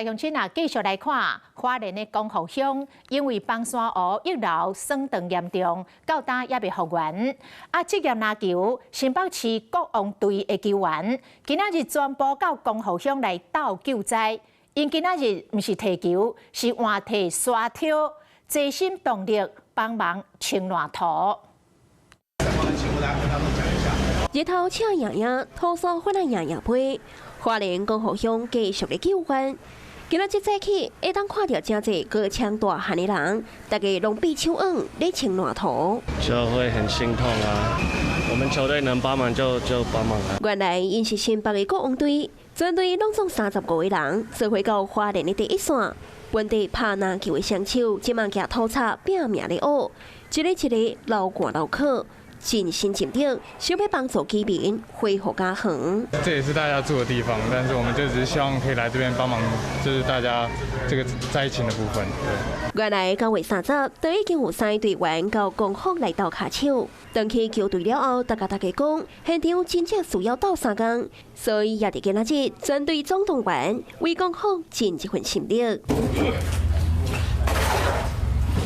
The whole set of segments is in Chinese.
乡亲啊，继续来看花莲的光复乡，因为崩山湖溢流酸塘严重，到今也未复原。职业篮球新北市国王队的球员，今仔日全部到光复乡来斗救灾。因今仔日毋是摕球，是换摕沙条，齐心动力帮忙清烂土。日头赤影影，土沙混来影影飞。花莲光复乡继续咧救援。今仔日早起，会当看到真侪高枪大汉的人，大家拢比手硬咧清烂土，就会很心痛啊。我们球队能帮忙就帮忙啊。原来因是新北的国王队，全队拢总35个人，做回到花莲的第一线。本地拍篮球的双手，即马举土叉拼命咧学，一个一个流汗流汗。尽心尽力，想要帮助居民恢复家园。这也是大家住的地方，但是我们就只是希望可以来这边帮忙，就是大家这个在一起的部分。对。原来9月30日，都已经有3队员到光复来到卡手，登去球队了后，大家讲，现场真正需要斗3天，所以也伫今仔日，全队总动员为光复尽一份心力。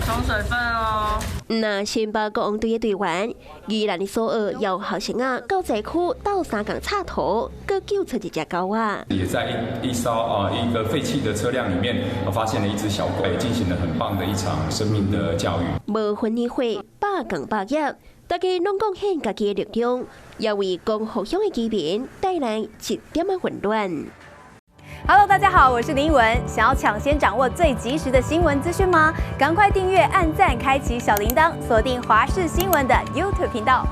冲水分哦。那新北国王队的队员，宜兰的所有有学生啊，到这区斗3天插头，各救出一只狗啊。也在一艘一个废弃的车辆里面，发现了一只小狗，进行了很棒的一场生命的教育。无分你会百工百业，大家拢贡献家己的力量，也为光复乡的居民带来一点的混乱。Hello， 大家好，我是林依文。想要抢先掌握最及时的新闻资讯吗？赶快订阅、按赞、开启小铃铛，锁定华视新闻的 YouTube 频道。